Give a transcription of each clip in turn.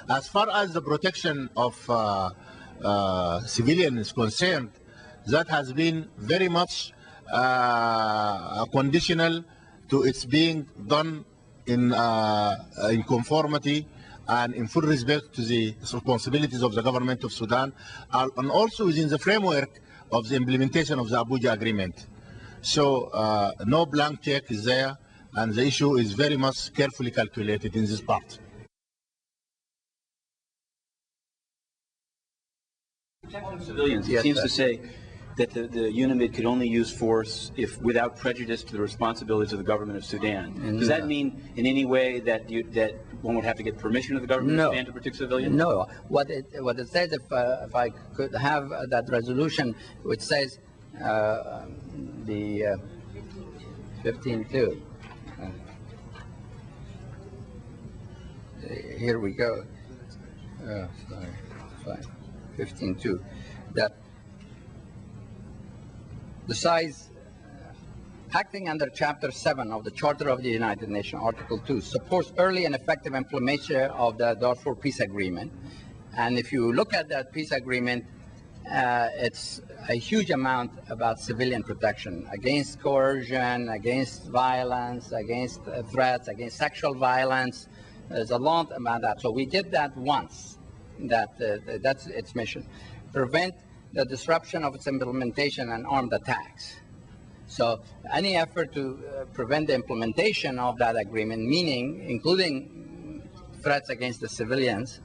As far as the protection of civilians is concerned, that has been very much conditional to its being done in conformity and in full respect to the responsibilities of the government of Sudan, and also within the framework of the implementation of the Abuja Agreement. So no blank check is there, and the issue is very much carefully calculated in this part. Protecting civilians, it seems to say that the UNAMID could only use force if without prejudice to the responsibilities of the government of Sudan. Does that mean in any way that one would have to get permission of the government of Sudan to protect civilians? No. What it says, if I could have that resolution, which says the 15.2. Here we go. Sorry, 15.2. That decides, acting under Chapter 7 of the Charter of the United Nations, Article 2, supports early and effective implementation of the Darfur Peace Agreement. And if you look at that peace agreement, it's a huge amount about civilian protection against coercion, against violence, against threats, against sexual violence. There's a lot about that. So we did that once. That's its mission. Prevent the disruption of its implementation and armed attacks. So any effort to prevent the implementation of that agreement, meaning including threats against the civilians,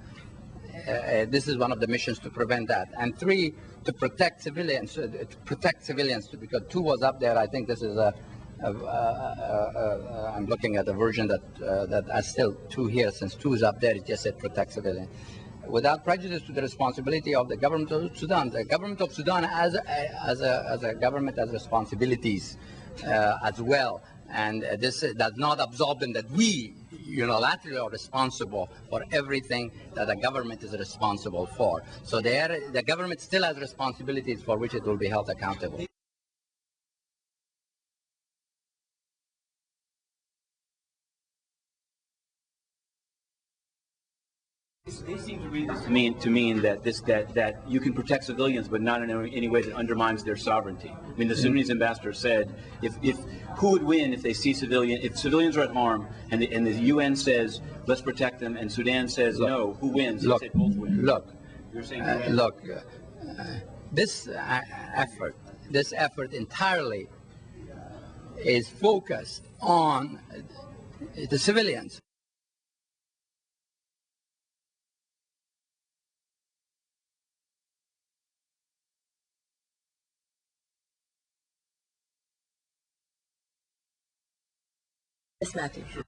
this is one of the missions to prevent that. And 3, to protect civilians, because 2 was up there. I think this is I'm looking at a version that has still 2 here, since 2 is up there, it just said protect civilians. Without prejudice to the responsibility of the government of Sudan. The government of Sudan as a government has responsibilities as well. And this does not absolve them that we unilaterally are responsible for everything that the government is responsible for. So the government still has responsibilities for which it will be held accountable. They seem to read this to mean that you can protect civilians, but not in any way that undermines their sovereignty. I mean, the Sudanese ambassador said, if who would win if they see if civilians are at harm, and the UN says let's protect them, and Sudan says no, who wins? They said both win. You're saying this effort entirely is focused on the civilians. Yes, Matthew. Sure.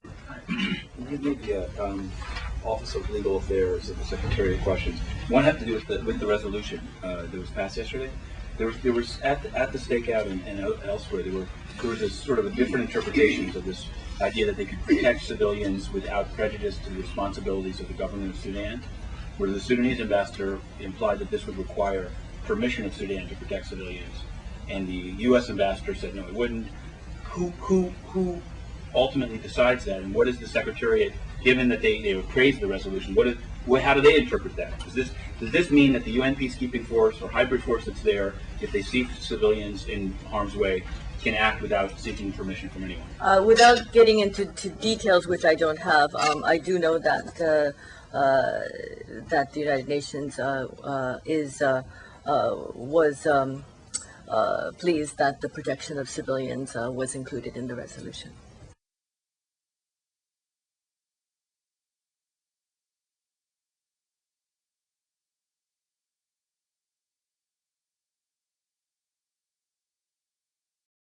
You made the Office of Legal Affairs of the Secretary of Questions. One had to do with the resolution that was passed yesterday. There was at the stakeout and elsewhere there was a sort of a different interpretations of this idea that they could protect civilians without prejudice to the responsibilities of the government of Sudan, where the Sudanese ambassador implied that this would require permission of Sudan to protect civilians, and the U.S. ambassador said no, it wouldn't. Who ultimately decides that, and what is the Secretariat, given that they appraised the resolution, how do they interpret that? Does this mean that the UN peacekeeping force or hybrid force that's there, if they see civilians in harm's way, can act without seeking permission from anyone? Without getting into details, which I don't have, I do know that the United Nations was pleased that the protection of civilians was included in the resolution.